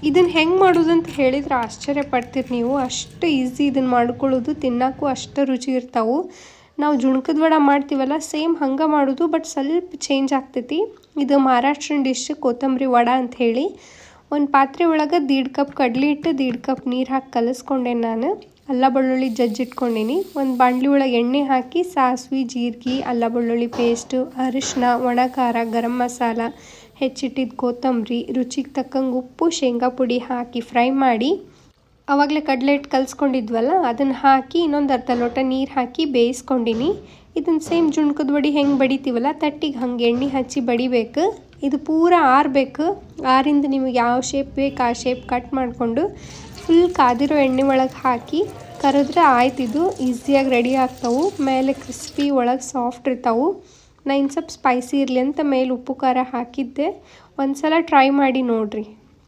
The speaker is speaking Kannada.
ಇದನ್ನು ಹೆಂಗೆ ಮಾಡೋದು ಅಂತ ಹೇಳಿದ್ರೆ ಆಶ್ಚರ್ಯ ಪಡ್ತೀರಿ ನೀವು. ಅಷ್ಟು ಈಸಿ ಇದನ್ನು ಮಾಡ್ಕೊಳ್ಳೋದು, ತಿನ್ನೋಕ್ಕೂ ಅಷ್ಟು ರುಚಿ ಇರ್ತಾವೆ. ನಾವು ಜುಣ್ಕದ ವಡೆ ಮಾಡ್ತೀವಲ್ಲ ಸೇಮ್ ಹಂಗೆ ಮಾಡೋದು, ಬಟ್ ಸ್ವಲ್ಪ ಚೇಂಜ್ ಆಗ್ತೈತಿ. ಇದು ಮಹಾರಾಷ್ಟ್ರನ್ ಡಿಶ್ ಕೊತ್ತಂಬರಿ ವಡೆ ಅಂತ ಹೇಳಿ. ಒಂದು ಪಾತ್ರೆ ಒಳಗೆ 1.5 ಕಪ್ ಕಡಲೆ ಹಿಟ್ಟು 1.5 ಕಪ್ ನೀರು ಹಾಕಿ ಕಲಿಸ್ಕೊಂಡೆ. ನಾನು ಅಲ್ಲ ಬೆಳ್ಳುಳ್ಳಿ ಜಜ್ಜಿಟ್ಕೊಂಡೀನಿ. ಒಂದು ಬಾಣಲಿ ಒಳಗೆ ಎಣ್ಣೆ ಹಾಕಿ ಸಾಸಿವೆ, ಜೀರಿಗೆ, ಅಲ್ಲ ಬೆಳ್ಳುಳ್ಳಿ ಪೇಸ್ಟು, ಅರಿಶಿನ, ಒಣ ಖಾರ, ಗರಂ ಮಸಾಲ, ಹೆಚ್ಚಿಟ್ಟಿದ್ದು ಕೊತ್ತಂಬರಿ, ರುಚಿಗೆ ತಕ್ಕಂಗೆ ಉಪ್ಪು, ಶೇಂಗಾ ಪುಡಿ ಹಾಕಿ ಫ್ರೈ ಮಾಡಿ ಆವಾಗಲೇ ಕಡಲೆ ಹಿಟ್ಟು ಕಲಿಸ್ಕೊಂಡಿದ್ವಲ್ಲ ಅದನ್ನು ಹಾಕಿ ಇನ್ನೊಂದು ಅರ್ಧ ಲೋಟ ನೀರು ಹಾಕಿ ಬೇಯಿಸ್ಕೊಂಡಿನಿ. ಇದನ್ನು ಸೇಮ್ ಜುಣ್ಕದ ವಡೆ ಹೆಂಗೆ ಬಡಿತೀವಲ್ಲ ತಟ್ಟಿಗೆ ಹಂಗೆ ಎಣ್ಣೆ ಹಚ್ಚಿ ಬಡಿಬೇಕು. ಇದು ಪೂರ ಆರಬೇಕು. ಆರಿಂದ ನಿಮಗೆ ಯಾವ ಶೇಪ್ ಬೇಕು ಆ ಶೇಪ್ ಕಟ್ ಮಾಡಿಕೊಂಡು ಫುಲ್ ಕಾದಿರೋ ಎಣ್ಣೆ ಒಳಗೆ ಹಾಕಿ ಕರೆದ್ರೆ ಆಯ್ತು. ಇದು ಈಸಿಯಾಗಿ ರೆಡಿ ಆಗ್ತಾವೆ. ಮೇಲೆ ಕ್ರಿಸ್ಪಿ, ಒಳಗೆ ಸಾಫ್ಟ್ ಇರ್ತಾವೆ. ನಾನು ಸ್ವಲ್ಪ ಸ್ಪೈಸಿ ಇರಲಿ ಅಂತ ಮೇಲೆ ಉಪ್ಪು ಖಾರ ಹಾಕಿದ್ದೆ. ಒಂದು ಸಲ ಟ್ರೈ ಮಾಡಿ ನೋಡಿರಿ.